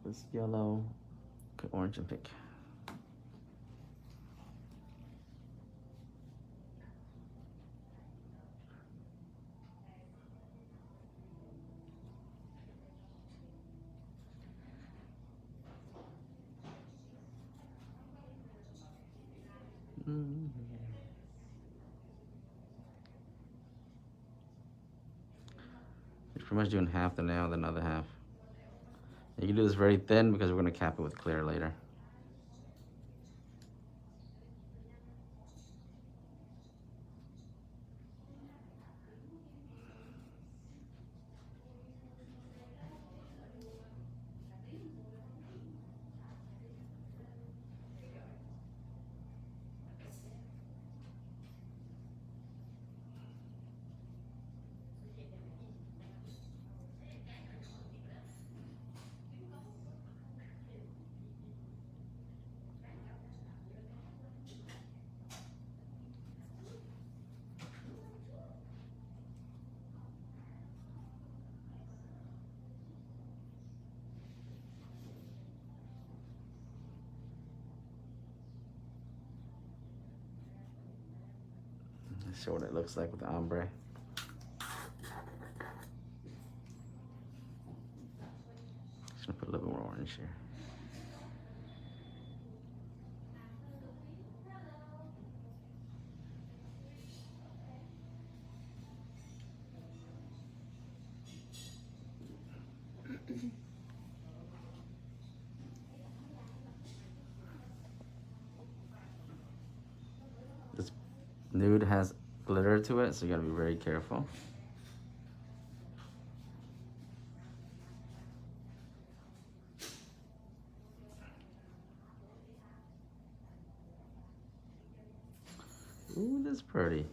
This yellow, okay, orange and pink. Mm-hmm. You're pretty much doing half the nail, then the other half. You can do this very thin because we're going to cap it with clear later. Let's show what it looks like with the ombre. Just gonna put a little bit more orange here. This nude has glitter to it, so you gotta be very careful. Ooh, that's pretty.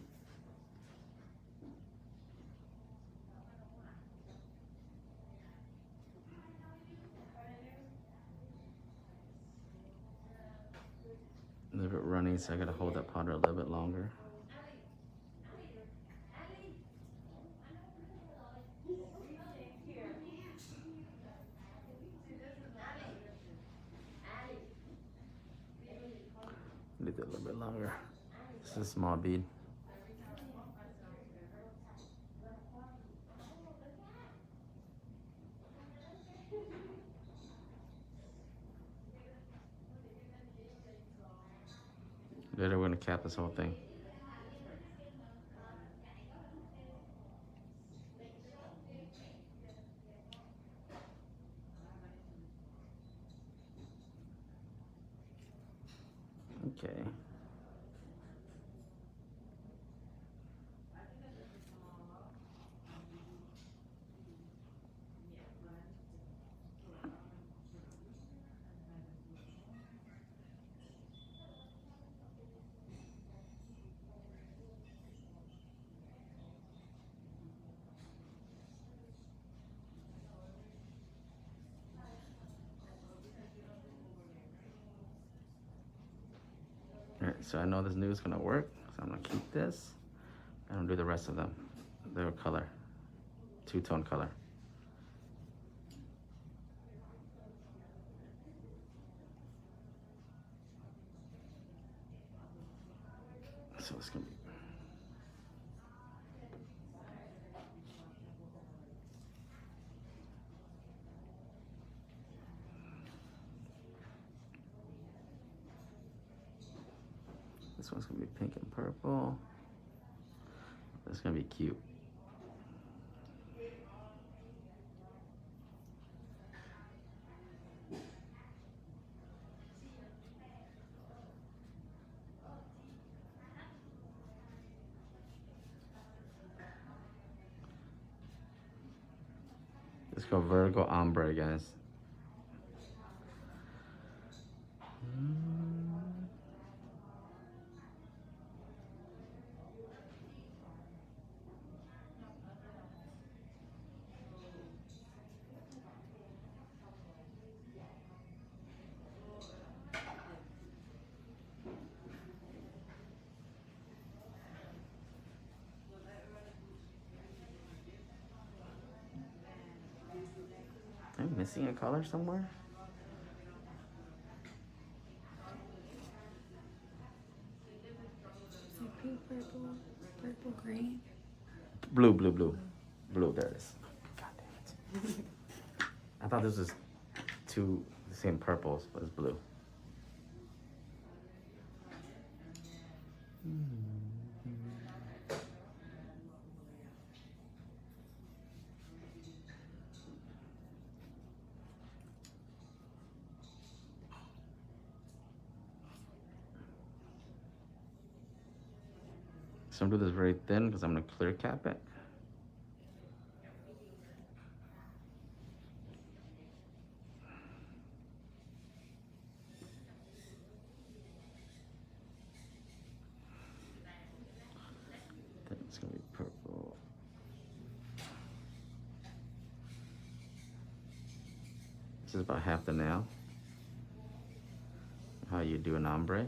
A little bit runny, so I gotta hold that powder a little bit longer. Leave it a little bit longer. This is a small bead. Later we're gonna cap this whole thing. Okay. All right, so I know this nude is gonna work, so I'm gonna keep this. And I'll do the rest of them. Their color, two-tone color. So it's gonna be. This one's gonna be pink and purple. It's gonna be cute. Let's go Virgo ombre, guys. Am I missing a color somewhere? purple, green? Blue, blue, blue. Blue, there it is. God damn it. I thought this was two the same purples, but it's blue. So I'm gonna do this very thin because I'm gonna clear cap it. Then it's gonna be purple. This is about half the nail. How you do an ombre.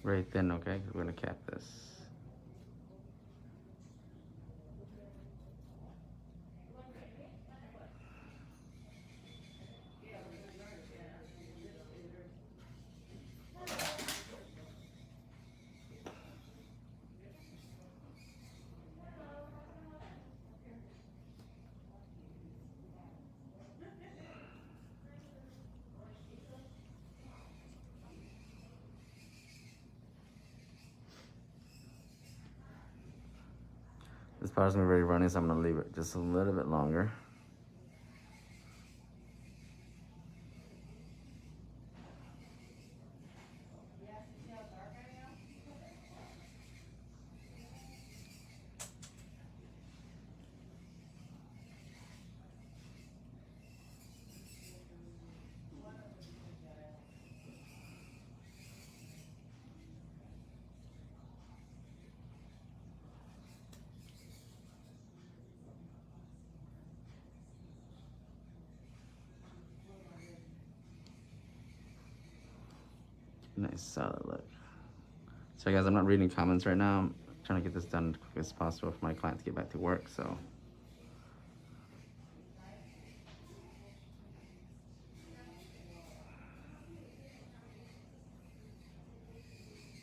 Very thin, okay? We're gonna cap this. This powder's gonna be very runny, so I'm gonna leave it just a little bit longer. Nice solid look. So guys, I'm not reading comments right now. I'm trying to get this done as quick as possible for my client to get back to work, so.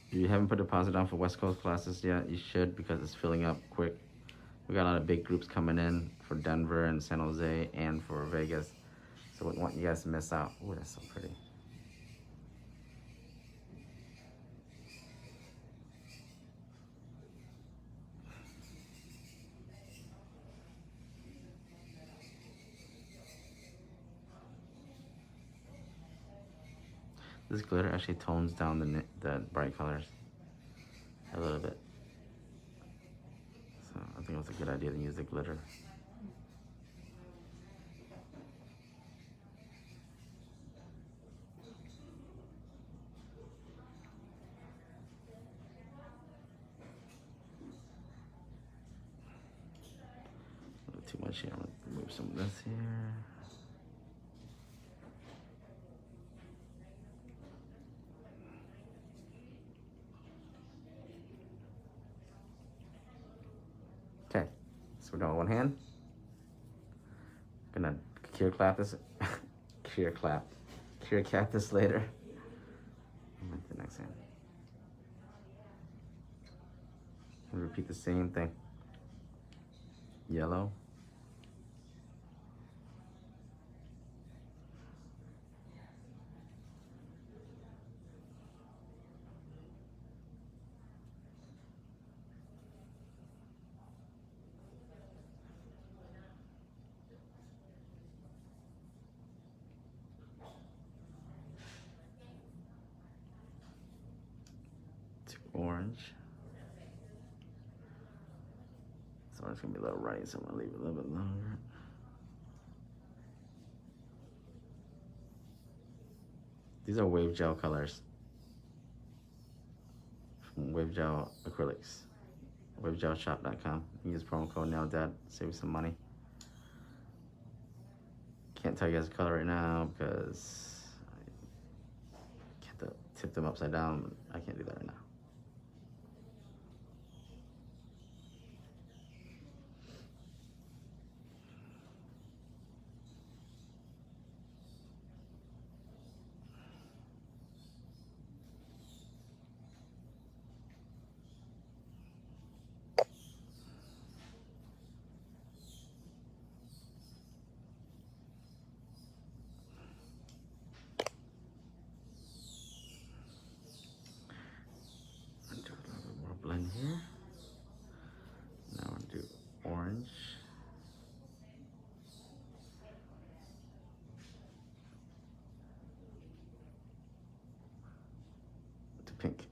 If you haven't put a deposit down for West Coast classes yet, you should, because it's filling up quick. We got a lot of big groups coming in for Denver and San Jose and for Vegas. So we don't want you guys to miss out. Oh, that's so pretty. This glitter actually tones down the bright colors a little bit. So I think it was a good idea to use the glitter. A little too much here. I'm gonna remove some of this here. Okay, so we're doing one hand. Gonna cure cap this, cure cap this later. And with the next hand. And repeat the same thing. Yellow. to orange. So it's gonna be a little runny, so I'm gonna leave it a little bit longer. These are wave gel colors from Wave Gel Acrylics. WaveGelShop.com. You can use promo code NAILDAD, save you some money. Can't tell you guys the color right now because I have to tip them upside down. I can't do that right now. Do a little bit more blend here. Now I'm gonna do orange to pink.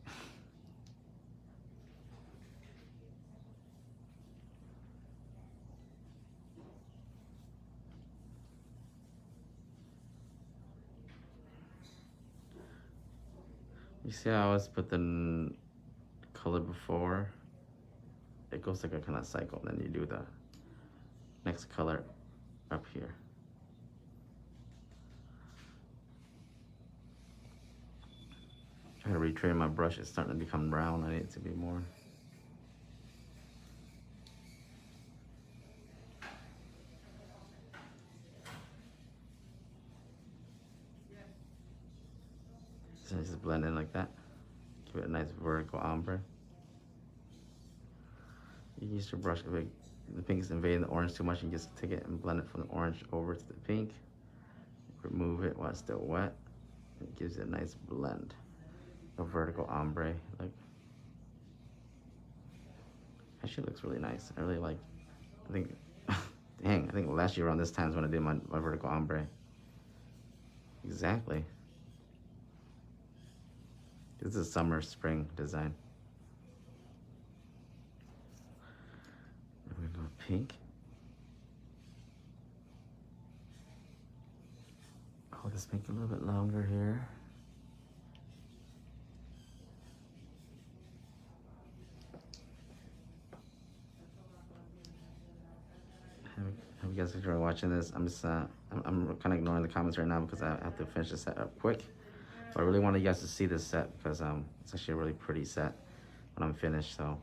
You see how I always put the color before? It goes like a kind of cycle. Then you do the next color up here. Trying to retrain my brush. It's starting to become brown. I need it to be more. So just blend in like that. Give it a nice vertical ombre. You use your brush. If the pink is invading the orange too much, you just take it and blend it from the orange over to the pink. Remove it while it's still wet. It gives it a nice blend. A vertical ombre. Like, actually looks really nice. I really like, I think, dang, I think last year around this time is when I did my vertical ombre. Exactly. This is a summer, spring design. We're gonna go pink. Hold this pink a little bit longer here. Hope you guys enjoy watching this. I'm just, I'm kind of ignoring the comments right now because I have to finish this set up quick. But I really wanted you guys to see this set because it's actually a really pretty set when I'm finished. So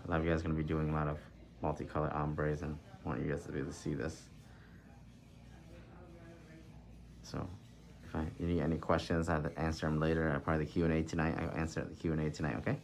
a lot of you guys are going to be doing a lot of multicolored ombres and I want you guys to be able to see this. So if you need any questions, I have to answer them later. Probably the Q&A tonight. I'll answer the Q&A tonight, okay?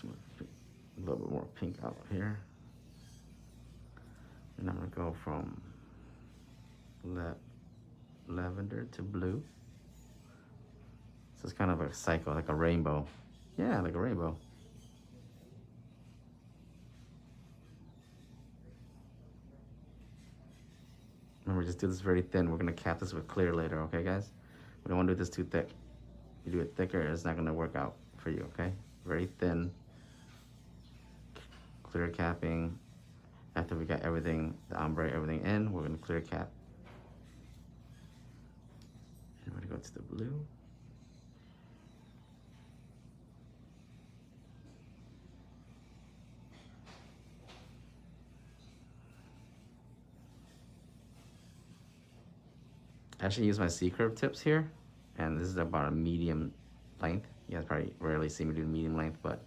A little bit more pink out here. And I'm gonna go from lavender to blue. So it's kind of a cycle, like a rainbow. Yeah, like a rainbow. Remember, just do this very thin. We're gonna cap this with clear later, okay guys? We don't wanna do this too thick. If you do it thicker, it's not gonna work out for you, okay? Very thin. Clear capping. After we got everything, the ombre, everything in, we're gonna clear cap. And we're gonna go to the blue. I actually use my C-curve tips here, and this is about a medium length. You guys probably rarely see me do medium length, but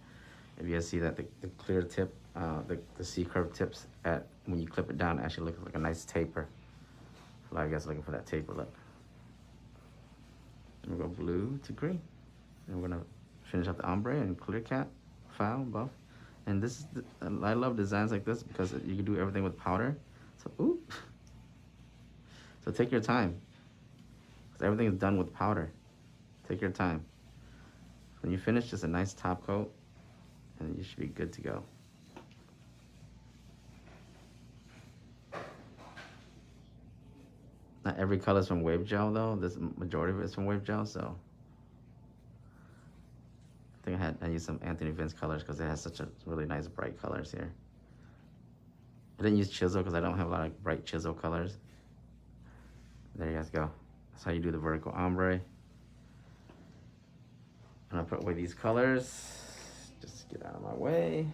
if you guys see that the clear tip, the C-curve tips at when you clip it down, it actually looks like a nice taper. A lot of guys looking for that taper look. And we'll go blue to green. And we're gonna finish up the ombre and clear cat, foul, buff. And this is, I love designs like this because you can do everything with powder. So, ooh. So take your time. Because everything is done with powder. Take your time. When you finish, just a nice top coat, and you should be good to go. Not every color is from wave gel though. This majority of it is from wave gel, so. I think I used some Anthony Vince colors because it has such a really nice bright colors here. I didn't use chisel because I don't have a lot of bright chisel colors. There you guys go. That's how you do the vertical ombre. And I'll put away these colors. Just get out of my way.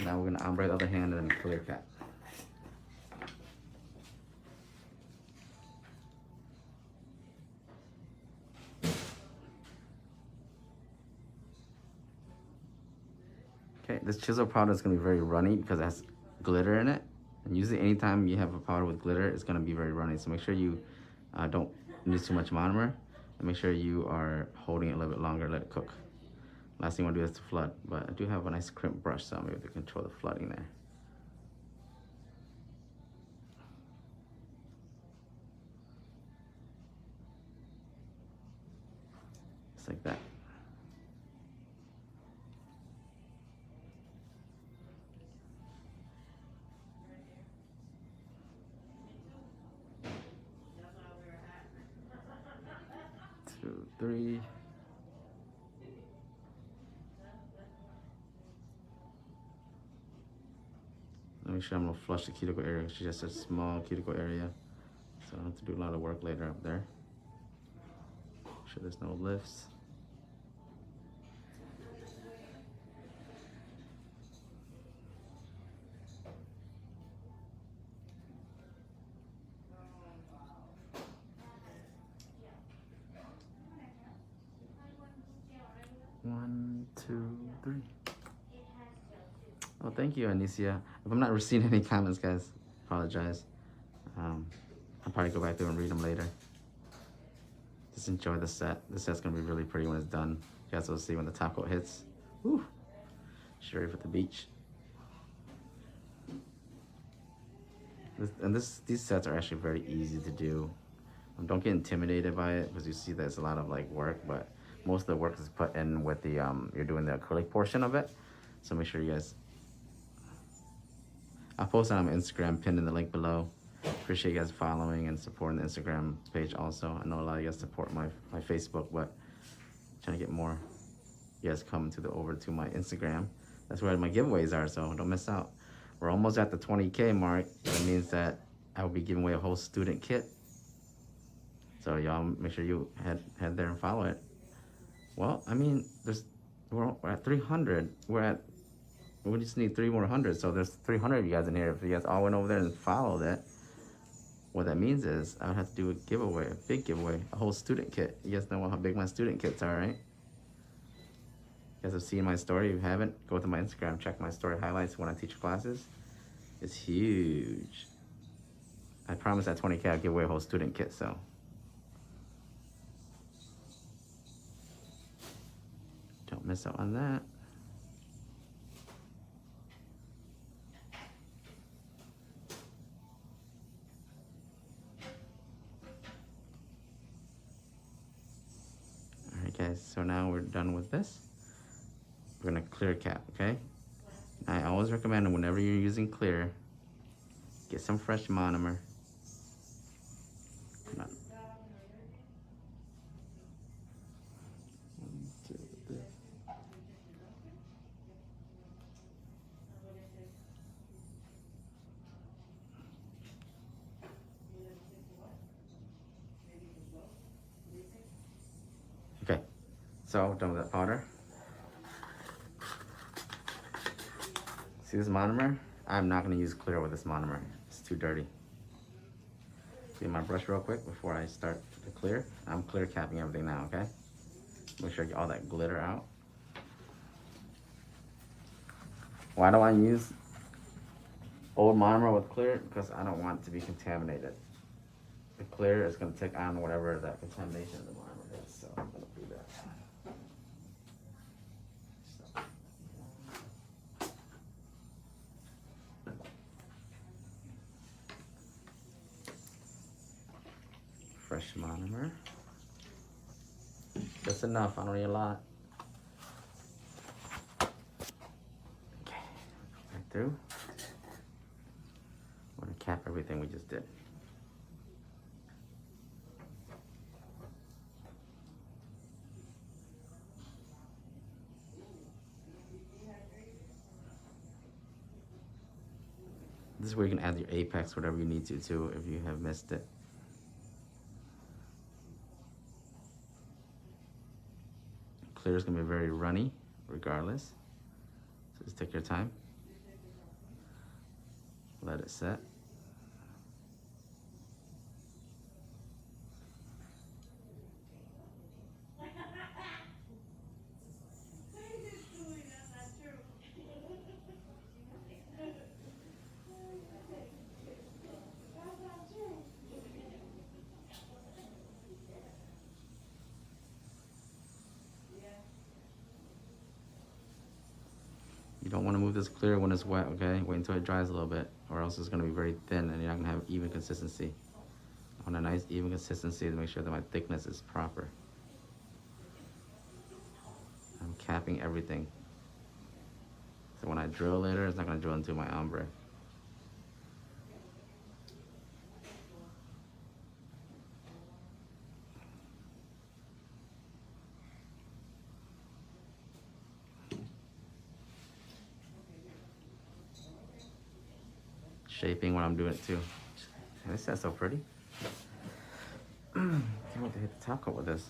Now we're gonna ombre the other hand and then clear cat. Okay, this chisel powder is gonna be very runny because it has glitter in it. And usually anytime you have a powder with glitter, it's gonna be very runny. So make sure you don't use too much monomer, and make sure you are holding it a little bit longer, let it cook. Last thing you want to do is to flood, but I do have a nice crimp brush, so I'm able to control the flooding there. Just like that. Two, three. Make sure I'm gonna flush the cuticle area. She just a small cuticle area, so I don't have to do a lot of work later up there. Make sure there's no lifts. One, two, three. Oh, thank you, Anicia. If I'm not receiving any comments, guys, apologize. I'll probably go back through and read them later. Just enjoy the set. The set's gonna be really pretty when it's done. You guys will see when the top coat hits. Woo! She's ready for the beach. These sets are actually very easy to do. Don't get intimidated by it because you see there's a lot of like work, but most of the work is put in with the you're doing the acrylic portion of it. So make sure you guys. I'll post it on my Instagram, pinned in the link below. Appreciate you guys following and supporting the Instagram page also. I know a lot of you guys support my Facebook, but I'm trying to get more you guys come over to my Instagram. That's where my giveaways are, so don't miss out. We're almost at the 20K mark. That means that I will be giving away a whole student kit. So y'all make sure you head there and follow it. Well, I mean, we're at 300. We just need 3 more hundred. So there's 300 of you guys in here. If you guys all went over there and followed it, what that means is I would have to do a giveaway, a big giveaway, a whole student kit. You guys know how big my student kits are, right? You guys have seen my story. If you haven't, go to my Instagram, check my story highlights when I teach classes. It's huge. I promise at 20K I'll give away a whole student kit, so. Don't miss out on that. All right, guys, so now we're done with this. We're gonna clear cap, okay? I always recommend whenever you're using clear, get some fresh monomer. Come on. So, done with that powder. See this monomer? I'm not going to use clear with this monomer. It's too dirty. Get my brush real quick before I start the clear. I'm clear capping everything now, okay? Make sure I get all that glitter out. Why do I use old monomer with clear? Because I don't want it to be contaminated. The clear is going to take on whatever that contamination of the monomer is, so I'm going to do that. Fresh monomer. Just enough, I don't need a lot. Okay, right through. I'm going to cap everything we just did. This is where you can add your apex, whatever you need to too, if you have missed it. Clear is going to be very runny, regardless. So just take your time. Let it set. You don't want to move this clear when it's wet, okay? Wait until it dries a little bit, or else it's going to be very thin and you're not going to have even consistency. I want a nice even consistency to make sure that my thickness is proper. I'm capping everything. So when I drill later, it's not going to drill into my ombre. Shaping when I'm doing it too. This is so pretty. Can't wait to hit the top coat with this.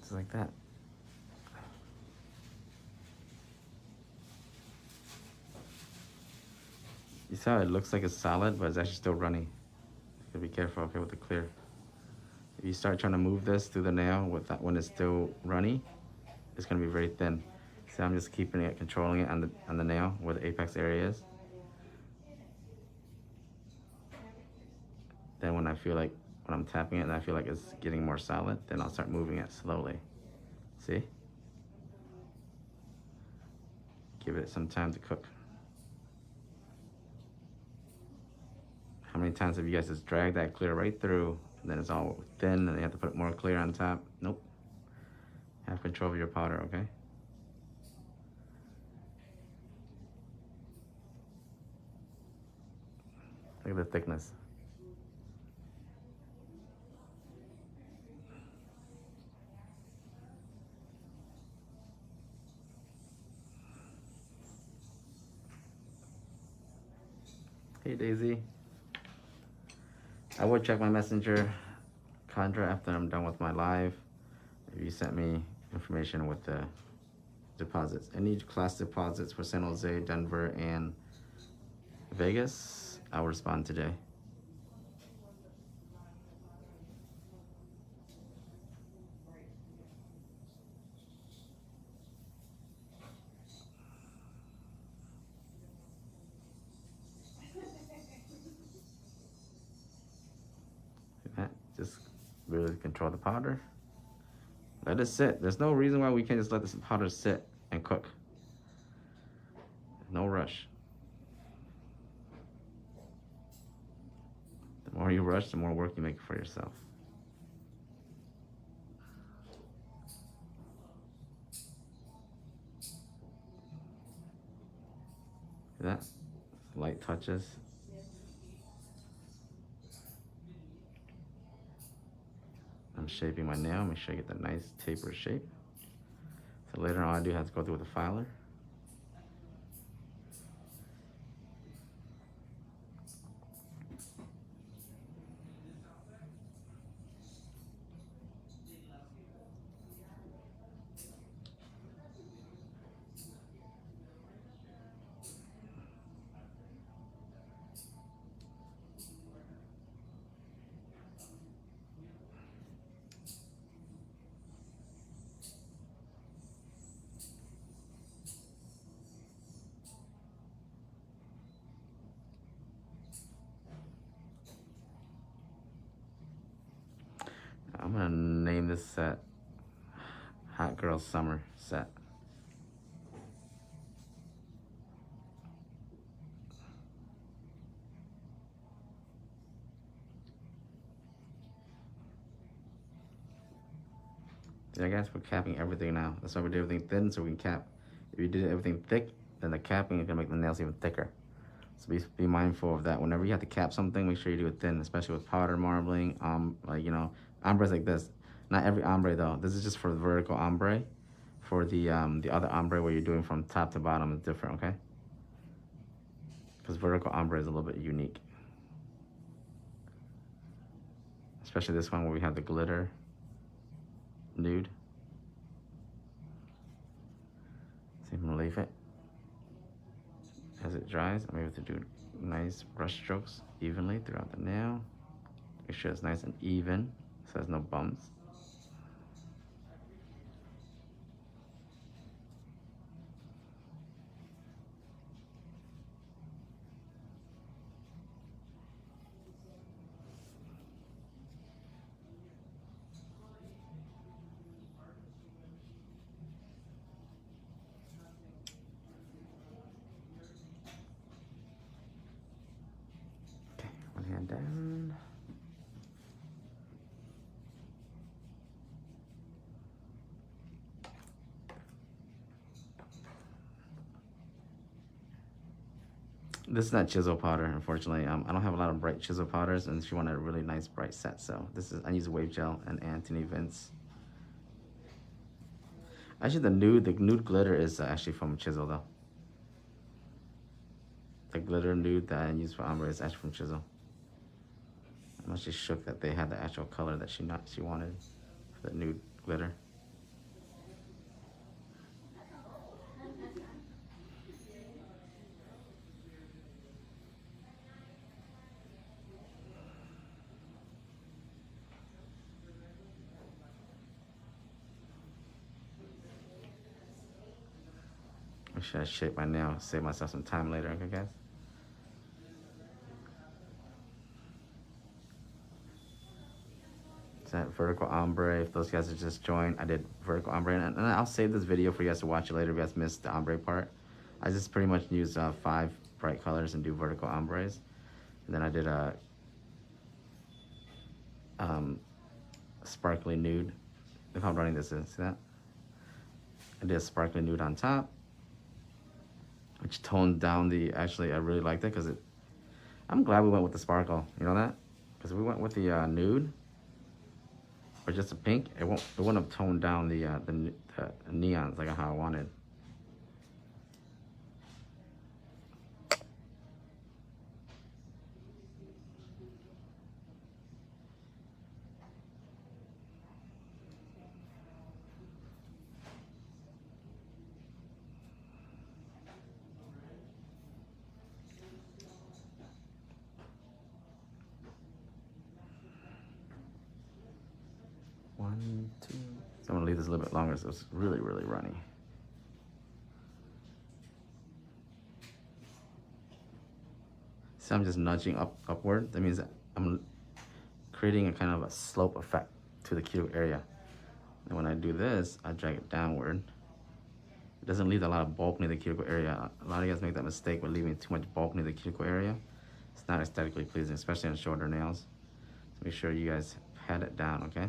Just like that. You see how it looks like it's solid, but it's actually still runny. You gotta be careful, okay, with the clear. If you start trying to move this through the nail with that when it's still runny, it's gonna be very thin. So I'm just keeping it, controlling it on the nail where the apex area is. Then when I feel like, when I'm tapping it and I feel like it's getting more solid, then I'll start moving it slowly. See? Give it some time to cook. How many times have you guys just dragged that clear right through, and then it's all thin, and then you have to put more clear on top? Nope. Have control of your powder, okay? Look at the thickness. Hey Daisy. I would check my messenger contra after I'm done with my live. If you sent me information with the deposits. Any class deposits for San Jose, Denver, and Vegas, I'll respond today. Just really control the powder. Let it sit. There's no reason why we can't just let this powder sit and cook. No rush. The more you rush, the more work you make for yourself. See that? Light touches. I'm shaping my nail, make sure I get that nice taper shape. So later on I do have to go through with a filer. this set. Hot Girl Summer set. Yeah, guys, we're capping everything now. That's why we do everything thin so we can cap. If you did everything thick, then the capping is gonna make the nails even thicker. So be mindful of that. Whenever you have to cap something, make sure you do it thin, especially with powder marbling, like you know, ombres like this. Not every ombre though. This is just for the vertical ombre. For the other ombre where you're doing from top to bottom is different, okay? Because vertical ombre is a little bit unique. Especially this one where we have the glitter nude. So I'm gonna leave it. As it dries, I'm able to do nice brush strokes evenly throughout the nail. Make sure it's nice and even so there's no bumps. Okay, one hand down. This is not chisel powder, unfortunately. I don't have a lot of bright chisel powders, and she wanted a really nice bright set. So this is I use wave gel and Anthony Vince. Actually, the nude glitter is actually from Chisel though. The glitter nude that I use for ombre is actually from Chisel. I'm actually shook that they had the actual color that she wanted for the nude glitter. Make sure I shape my nail, save myself some time later, okay guys? It's that vertical ombre. If those guys are just joined, I did vertical ombre, and I'll save this video for you guys to watch it later if you guys missed the ombre part. I just pretty much use 5 bright colors and do vertical ombres. And then I did a sparkly nude. Look how I'm running this in, see that? I did a sparkly nude on top, which toned down the, actually I really liked it because I'm glad we went with the sparkle, you know that? Because we went with the nude, or just a pink, it wouldn't have toned down the neons like how I wanted. One, two. So I'm gonna leave this a little bit longer so it's really, really runny. So I'm just nudging upward. That means that I'm creating a kind of a slope effect to the cuticle area. And when I do this, I drag it downward. It doesn't leave a lot of bulk near the cuticle area. A lot of you guys make that mistake with leaving too much bulk near the cuticle area. It's not aesthetically pleasing, especially on shorter nails. So make sure you guys pat it down, okay?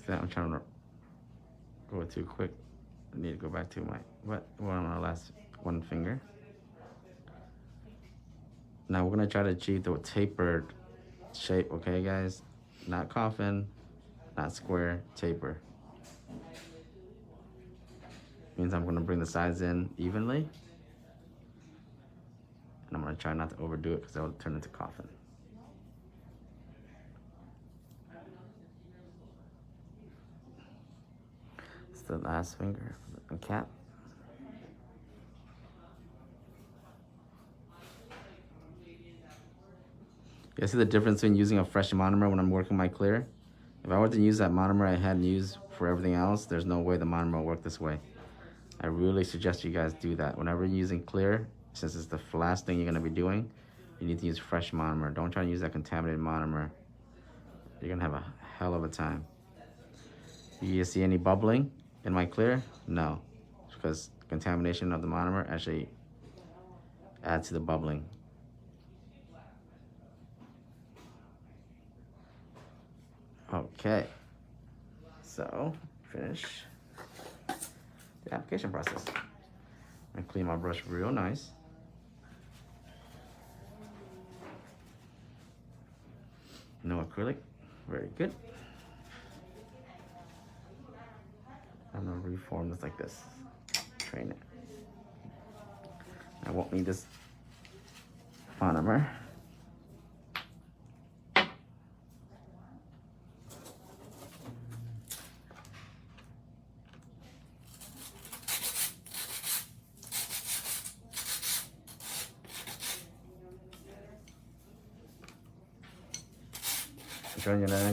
So I'm trying to go too quick. I need to go back to my what one on our last one finger. Now we're gonna try to achieve the tapered shape, okay guys? Not coffin, not square, taper. Means I'm gonna bring the sides in evenly. And I'm gonna try not to overdo it because that will turn into coffin. It's the last finger for the cap. You guys see the difference between using a fresh monomer when I'm working my clear? If I were to use that monomer I had used for everything else, there's no way the monomer will work this way. I really suggest you guys do that. Whenever you're using clear, since it's the last thing you're gonna be doing, you need to use fresh monomer. Don't try to use that contaminated monomer. You're gonna have a hell of a time. You see any bubbling in my clear? No, because contamination of the monomer actually adds to the bubbling. Okay, so finish the application process. I clean my brush real nice. No acrylic, very good. I'm gonna reform this like this, train it. I won't need this monomer.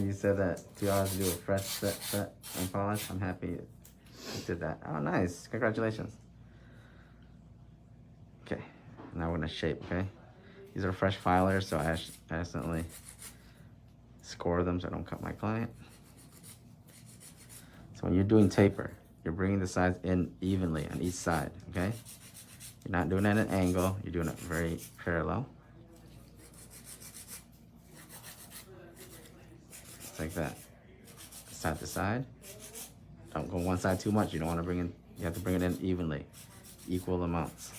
You said that 2 hours to do a fresh set and polish. I'm happy you did that. Oh, nice. Congratulations. Okay, now we're gonna shape, okay? These are fresh filers, so I accidentally score them so I don't cut my client. So when you're doing taper, you're bringing the sides in evenly on each side, okay? You're not doing it at an angle, you're doing it very parallel. Like that, side to side. Don't go one side too much. You don't want to bring in, you have to bring it in evenly, equal amounts.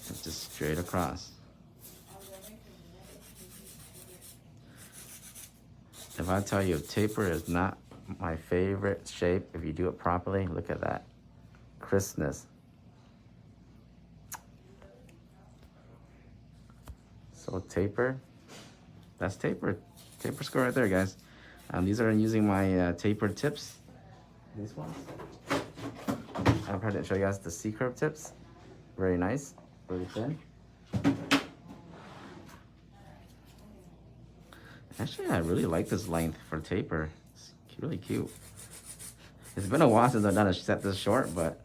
And just straight across. If I tell you taper is not my favorite shape, if you do it properly, look at that crispness. So taper, that's taper. Taper score right there, guys. These are using my taper tips. These ones. I'm trying to show you guys the C-curve tips. Very nice, really thin. Actually, I really like this length for taper. It's really cute. It's been a while since I've done a set this short, but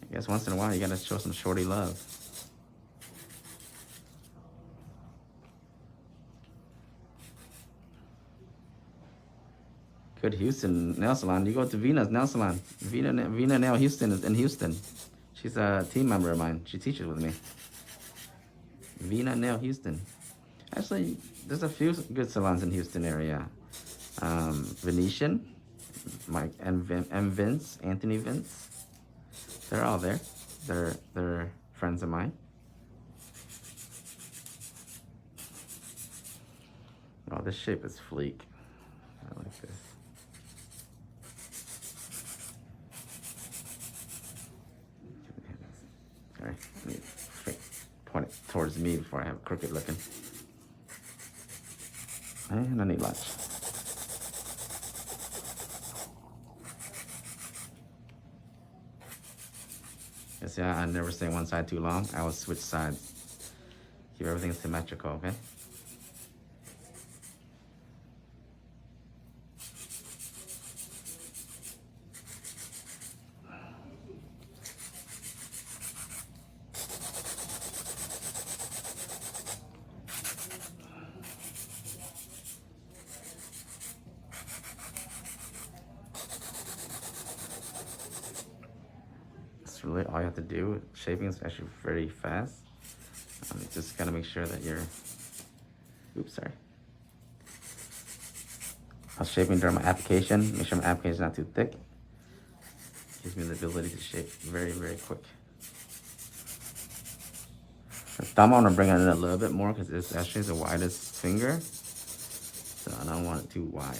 I guess once in a while you gotta show some shorty love. Good Houston nail salon. You go to Vina's nail salon. Vina Nail Houston is in Houston. She's a team member of mine. She teaches with me. Vina Nail Houston. Actually, there's a few good salons in Houston area. Venetian, Mike and Vince, Anthony Vince. They're all there. They're friends of mine. Oh, this shape is fleek. I like this. Alright, let me point it towards me before I have crooked looking. And I need lunch. You see, I never stay one side too long. I will switch sides. Keep everything symmetrical, okay? Really all you have to do. Shaping is actually very fast. Just gotta make sure that you're, oops, sorry. was shaping during my application. Make sure my application is not too thick. Gives me the ability to shape very, very quick. The thumb, I'm gonna bring it in a little bit more because it's actually the widest finger. So I don't want it too wide.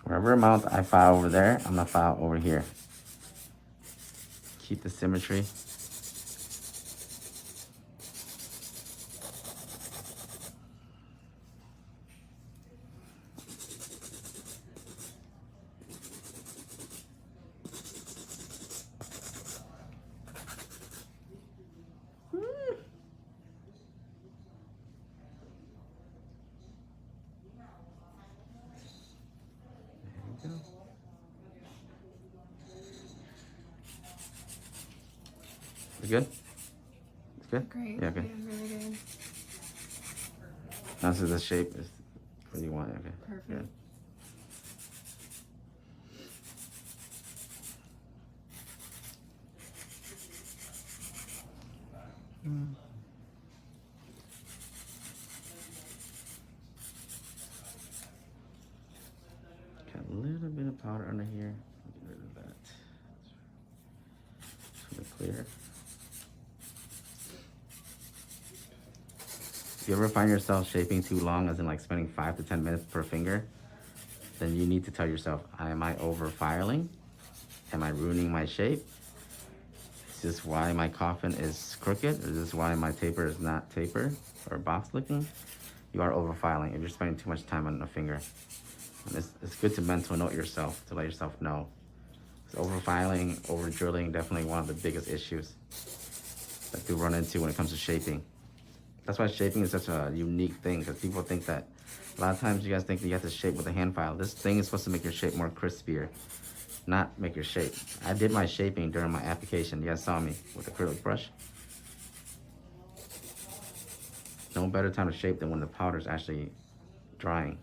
Wherever amount I file over there, I'm gonna file over here. Keep the symmetry. It's good? It's good? Great. Yeah, okay. Yeah, really good. Now this is the shape is what you want, okay. Perfect. Good. Got a little bit of powder under here. Get rid of that. For the clear. If you ever find yourself shaping too long, as in like spending 5 to 10 minutes per finger, then you need to tell yourself, am I over filing? Am I ruining my shape? Is this why my coffin is crooked? Is this why my taper is not tapered or box looking? You are over filing if you're spending too much time on a finger. And it's good to mental note yourself, to let yourself know. Over filing, over drilling, definitely one of the biggest issues that you run into when it comes to shaping. That's why shaping is such a unique thing, because people think that a lot of times you guys think that you have to shape with a hand file. This thing is supposed to make your shape more crispier, not make your shape. I did my shaping during my application. You guys saw me with the acrylic brush. No better time to shape than when the powder is actually drying.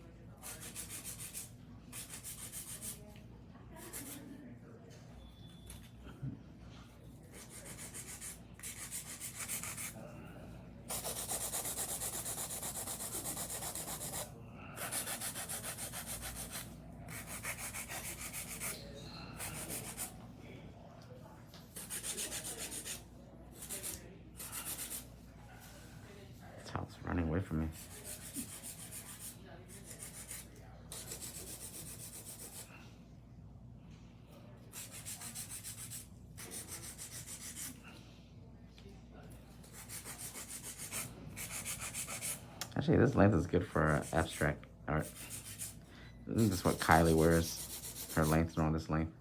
It's running away from me. Actually, this length is good for abstract art. Isn't this what Kylie wears? Her length around this length.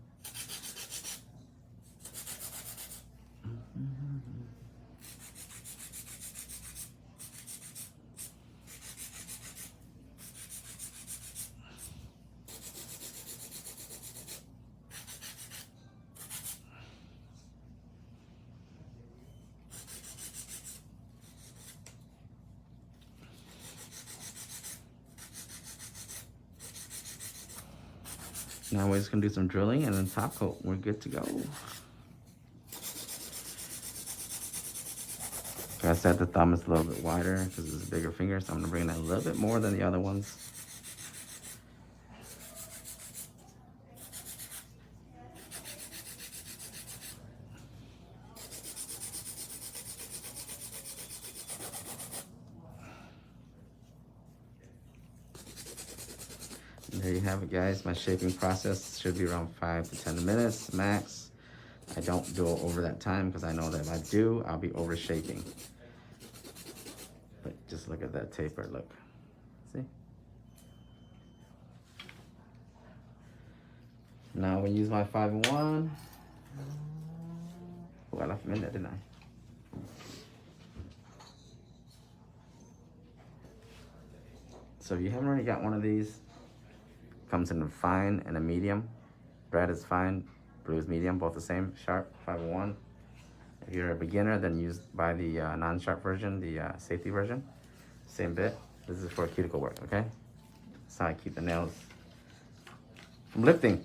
Now we're just gonna do some drilling and then top coat. We're good to go. Like I said, the thumb is a little bit wider because it's a bigger finger, so I'm gonna bring that a little bit more than the other ones. And there you have it, guys. My shaping process should be around 5 to 10 minutes max. I don't go over that time because I know that if I do, I'll be over shaping. But just look at that taper, look. See? Now I'm gonna use my 5-in-1. Oh, I left them in there, didn't I? So if you haven't already got one of these, comes in a fine and a medium. Red is fine, blue is medium, both the same, sharp, 5-in-1. If you're a beginner, then buy the non-sharp version, the safety version. Same bit. This is for cuticle work, okay? That's how I keep the nails from lifting.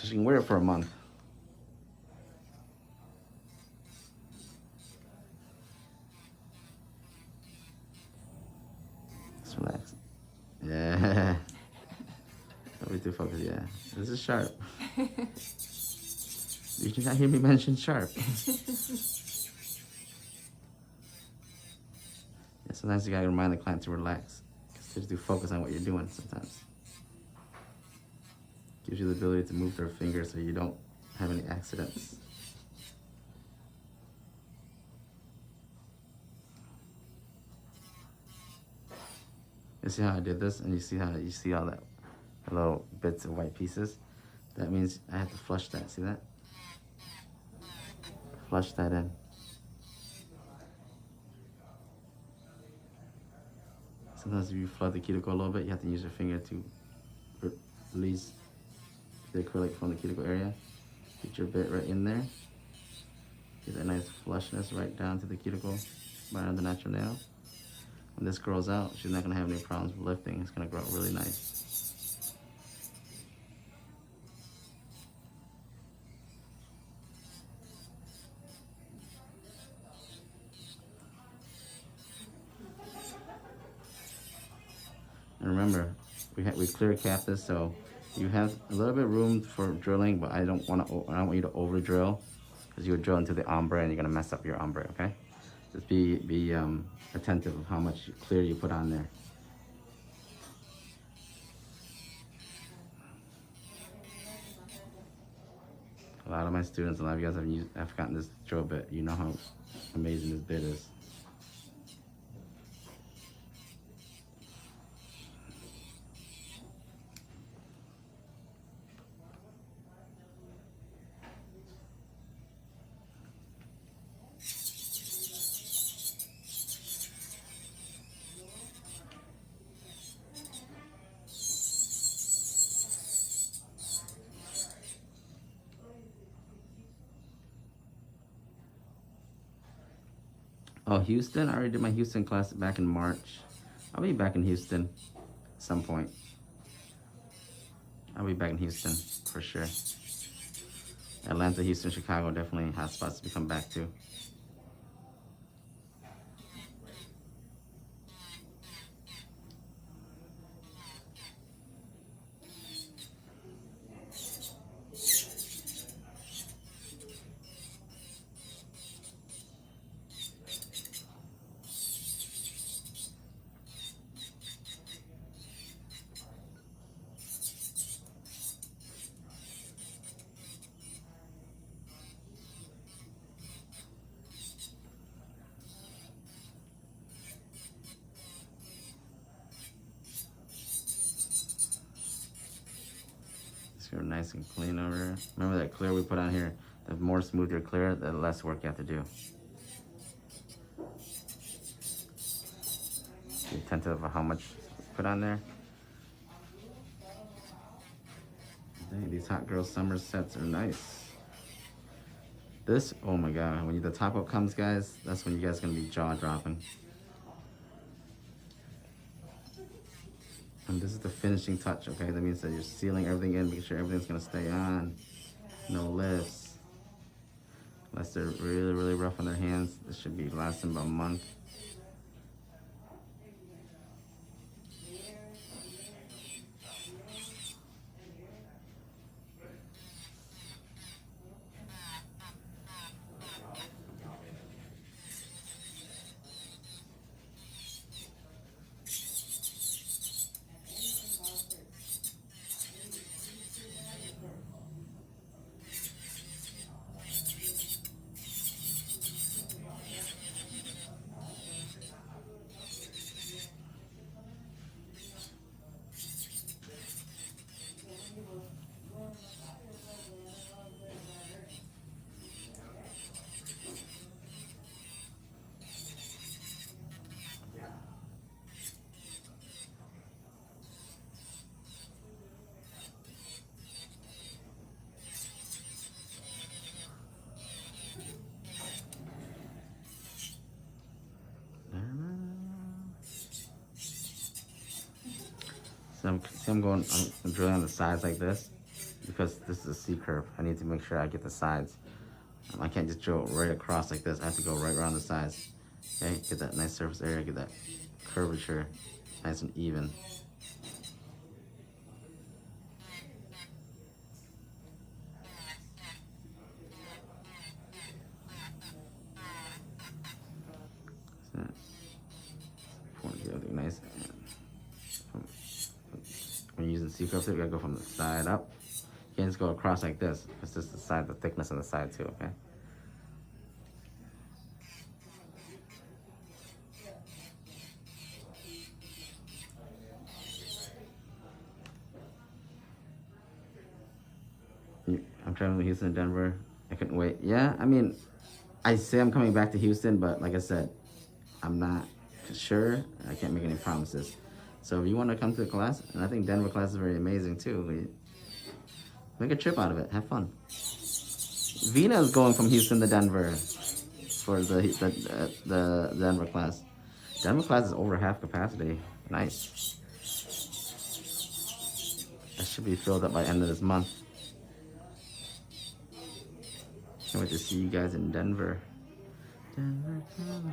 So she can wear it for a month. Just relax. Yeah. Don't be too focused. Yeah. This is sharp. You did not hear me mention sharp. Yeah, sometimes you gotta remind the client to relax. Because they just do focus on what you're doing sometimes. Gives you the ability to move their fingers so you don't have any accidents. You see how I did this, and you see all that little bits of white pieces? That means I have to flush that. See that? Flush that in. Sometimes if you flood the cuticle a little bit, you have to use your finger to release the acrylic from the cuticle area. Get your bit right in there. Get that nice flushness right down to the cuticle, right on the natural nail. When this grows out, she's not gonna have any problems with lifting. It's gonna grow out really nice. And remember, we clear cap this, so you have a little bit of room for drilling, but I don't want you to over drill, because you would drill into the ombre and you're gonna mess up your ombre. Okay, just be attentive of how much clear you put on there. A lot of my students, a lot of you guys have gotten this drill bit. You know how amazing this bit is. Oh, Houston? I already did my Houston class back in March. I'll be back in Houston at some point. I'll be back in Houston for sure. Atlanta, Houston, Chicago, definitely hot spots to come back to. You're nice and clean over here. Remember that clear we put on here? The more smooth your clear, the less work you have to do. Be attentive of how much you put on there. Dang, these hot girl summer sets are nice. This, oh my god, when the top up comes, guys, that's when you guys are gonna be jaw dropping. And this is the finishing touch, okay? That means that you're sealing everything in, making sure everything's gonna stay on. No lifts. Unless they're really, really rough on their hands, this should be lasting about a month. So I'm drilling on the sides like this. because this is a C curve. I need to make sure I get the sides. I can't just drill right across like this. I have to go right around the sides. Okay, get that nice surface area, get that curvature nice and even. So, get everything nice. When you're using C curve, you gotta go from the side up. You can't just go across like this. It's just the side, the thickness on the side too, okay? I'm traveling to Houston and Denver. I couldn't wait. Yeah, I mean, I say I'm coming back to Houston, but like I said, I'm not sure. I can't make any promises. So if you want to come to the class, and I think Denver class is very amazing too. Make a trip out of it. Have fun. Vina is going from Houston to Denver for the Denver class. Denver class is over half capacity. Nice. That should be filled up by end of this month. Can't wait to see you guys in Denver. Denver, Colorado.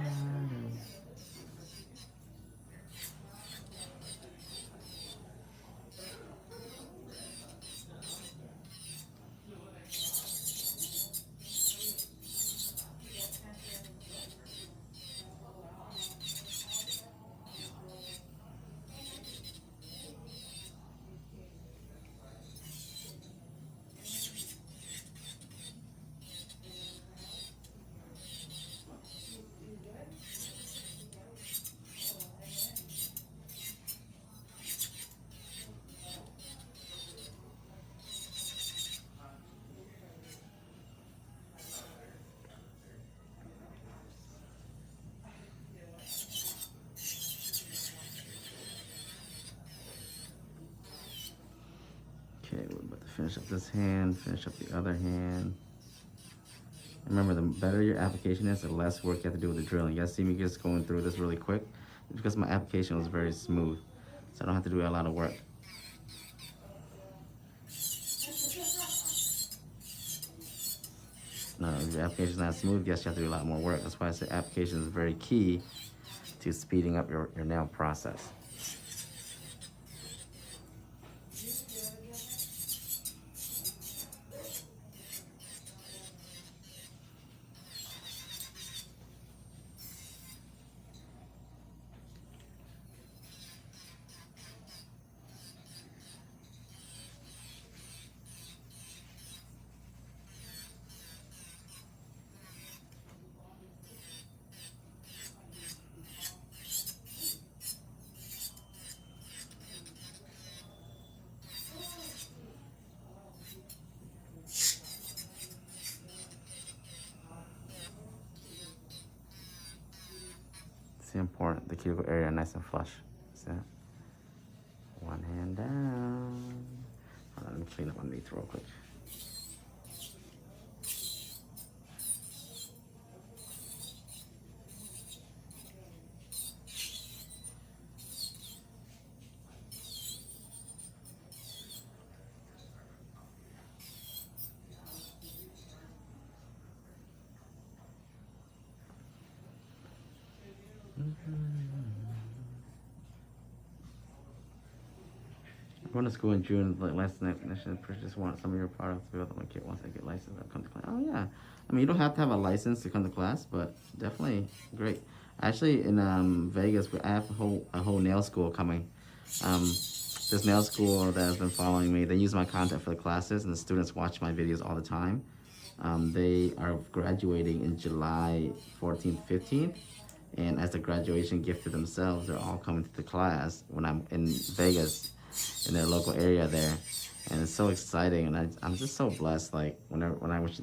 Okay, we're about to finish up this hand, finish up the other hand. Remember, the better your application is, the less work you have to do with the drilling. You guys see me just going through this really quick? It's because my application was very smooth, so I don't have to do a lot of work. No, if your application is not smooth, yes, you have to do a lot more work. That's why I say application is very key to speeding up your nail process. It's important, the cuticle area nice and flush. See that? One hand down. Hold on, let me clean up underneath real quick. I'm going to school in June, like last night. I just want some of your products to be able to make it once I get licensed. I'll come to class. Oh yeah, I mean you don't have to have a license to come to class, but definitely great. Actually, in Vegas, I have a whole nail school coming. This nail school that has been following me, they use my content for the classes, and the students watch my videos all the time. They are graduating in July 14th, 15th. And as a graduation gift to themselves, they're all coming to the class when I'm in Vegas, in their local area there. And it's so exciting, and I'm just so blessed. Like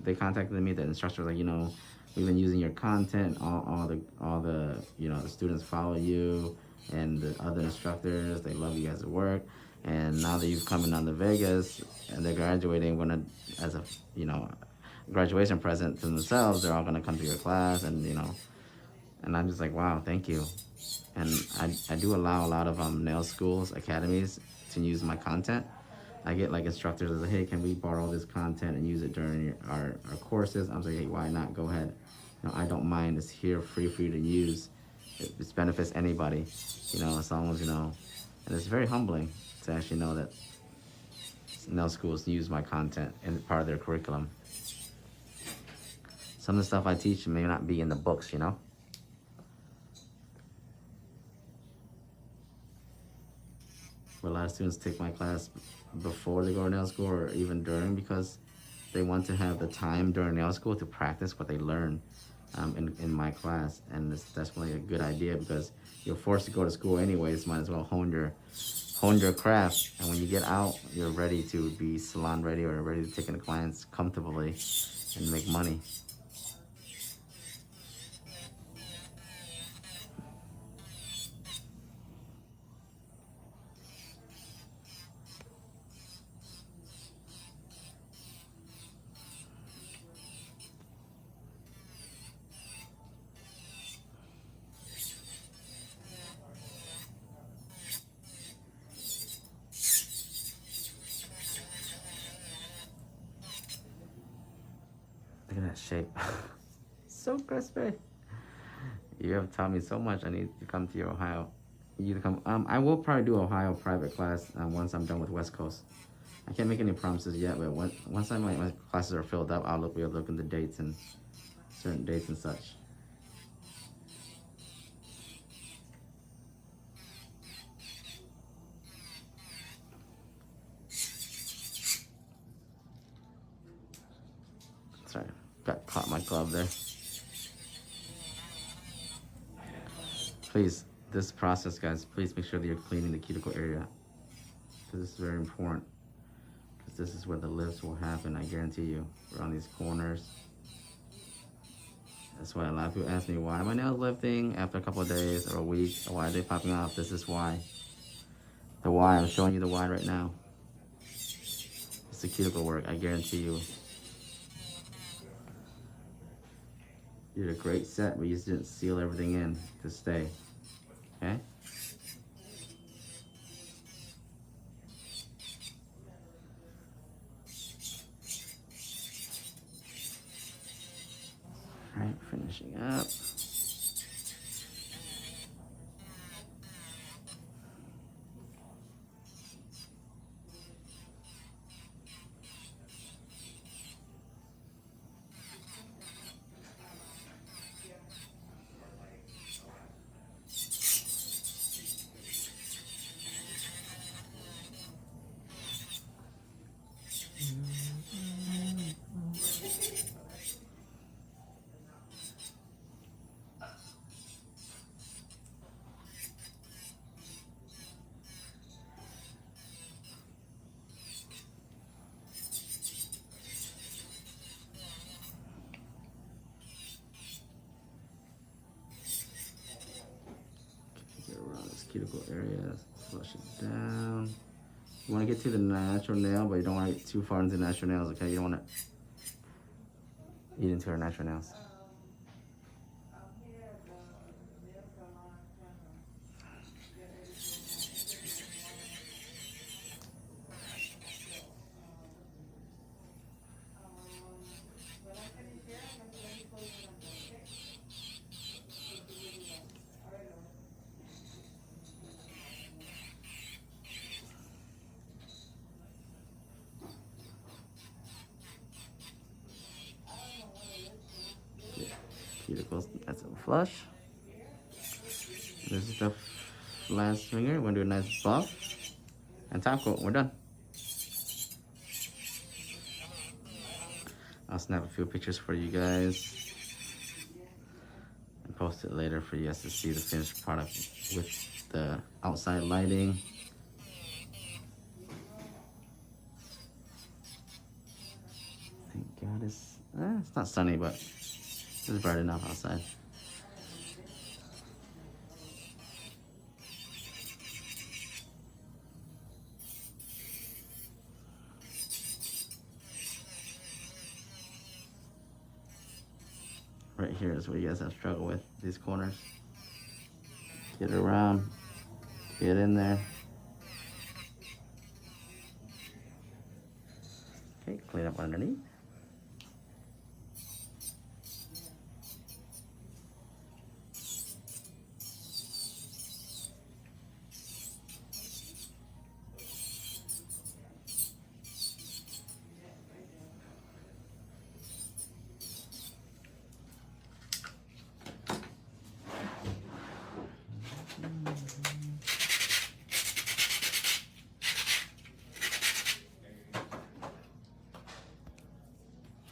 they contacted me, the instructor was like, we've been using your content. All the the students follow you, and the other instructors, they love you guys' work. And now that you've come in on to Vegas and they're graduating, as a graduation present to themselves, they're all gonna come to your class, and and I'm just like, wow, thank you. And I do allow a lot of nail schools, academies to use my content. I get like instructors that say, hey, can we borrow this content and use it during our courses? I'm like, hey, why not? Go ahead. I don't mind. It's here free for you to use. It benefits anybody, as long as, and it's very humbling to actually know that schools use my content in part of their curriculum. Some of the stuff I teach may not be in the books. But a lot of students take my class before they go to nail school or even during, because they want to have the time during nail school to practice what they learn in my class. And it's definitely a good idea, because you're forced to go to school anyways. Might as well hone your craft, and when you get out, you're ready to be salon ready or ready to take in the clients comfortably and make money. Look at that shape. So crispy. You have taught me so much. I need to come to your Ohio. You to come. I will probably do Ohio private class once I'm done with West Coast. I can't make any promises yet, but once my classes are filled up, I'll be able to look into dates and certain dates and such. Sorry, got caught my glove there. Please, this process, guys, please make sure that you're cleaning the cuticle area, because this is very important. Because this is where the lifts will happen, I guarantee you, around these corners. That's why a lot of people ask me, why are my nails lifting after a couple of days or a week? Or why are they popping off? This is why. The why, I'm showing you the why right now. It's the cuticle work, I guarantee you. You did a great set, but you just didn't seal everything in to stay. Okay? Alright, finishing up. Cuticle area, flush it down. You want to get to the natural nail, but you don't want to get too far into the natural nails, okay? You don't want to eat into our natural nails. Cuticles, that's a flush. This is the last finger. We're gonna do a nice buff and top coat. We're done. I'll snap a few pictures for you guys and post it later for you guys to see the finished product with the outside lighting. Thank God it's not sunny, but it's bright enough outside. Right here is where you guys have struggled with these corners. Get around, get in there. Okay, clean up underneath.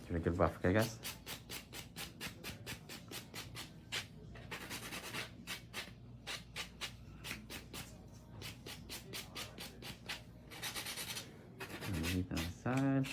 Give it a good buff, okay, guys? Underneath on the side.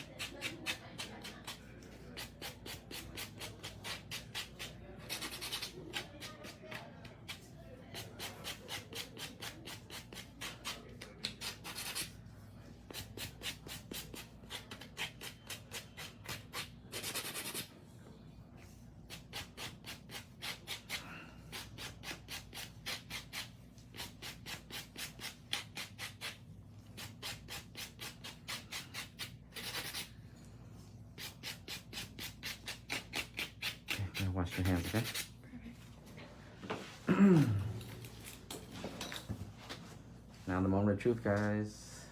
Wash your hands, okay? Now the moment of truth, guys.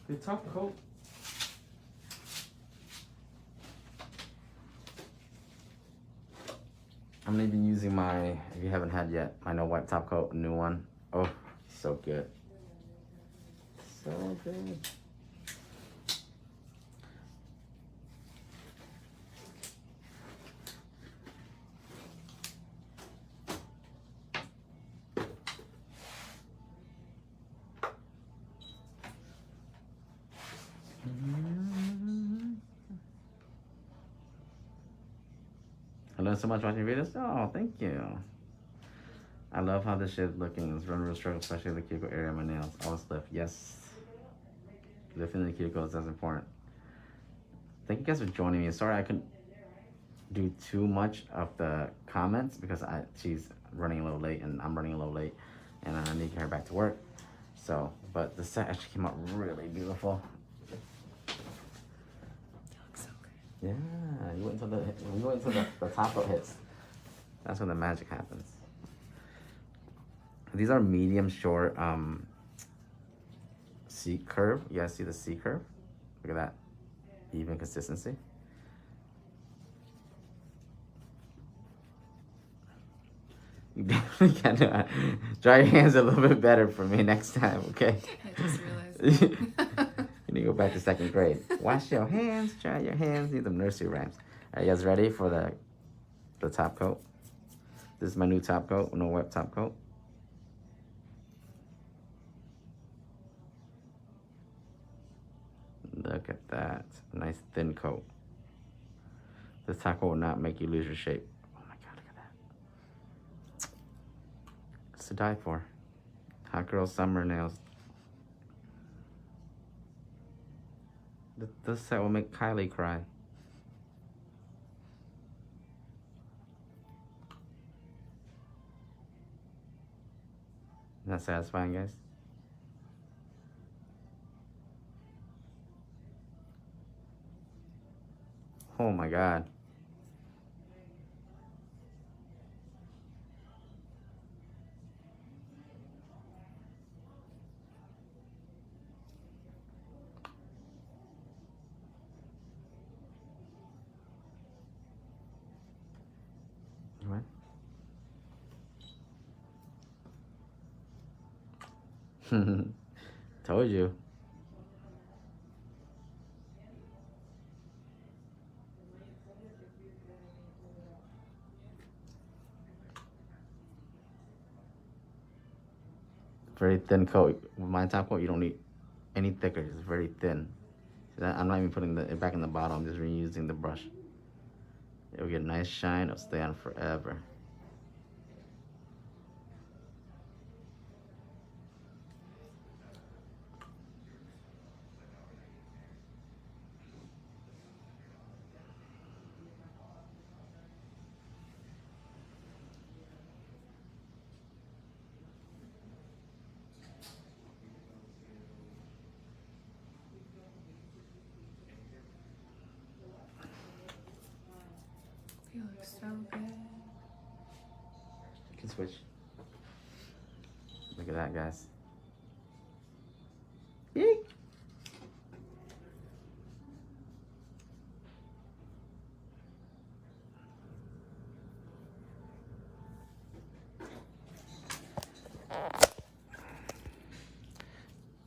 The top coat. I'm gonna be using my, if you haven't had yet, my no wipe top coat, new one. Oh, so good. So good. I learned so much watching videos. Oh, thank you. I love how this shit is looking. It's run real struggle, especially the cuticle area of my nails. Always lift. Yes. Lifting the cuticles is important. Thank you guys for joining me. Sorry I couldn't do too much of the comments because she's running a little late and I'm running a little late and I need to get her back to work. So, but the set actually came out really beautiful. So yeah, you wait until the top coat hits. That's when the magic happens. These are medium short C curve. You guys see the C curve? Look at that. Even consistency. You definitely can dry your hands a little bit better for me next time, okay? I just realized. You need to go back to 2nd grade. Wash your hands, dry your hands, need them nursery rhymes. Are you guys ready for the top coat? This is my new top coat, no wet top coat. Look at that, nice thin coat. This top coat will not make you lose your shape. Oh my God, look at that. It's to die for. Hot girl summer nails. This set will make Kylie cry. Isn't that satisfying, guys? Oh my God. What? Told you. Very thin coat. With my top coat, you don't need any thicker. It's very thin. I'm not even putting it back in the bottle. I'm just reusing the brush. It'll get a nice shine. It'll stay on forever. looks so good. You can switch. Look at that, guys. Yay!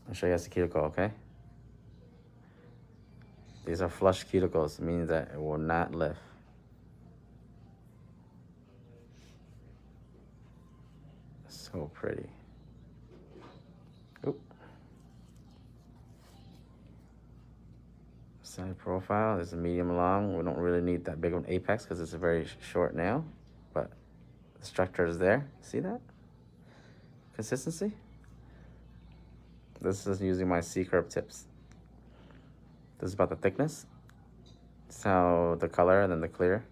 I'll show you guys the cuticle, okay? These are flush cuticles, meaning that it will not lift. So pretty. Oop. Side profile is a medium long. We don't really need that big of an apex because it's a very short nail, but the structure is there. See that? Consistency. This is using my C-curve tips. This is about the thickness. This is how the color and then the clear.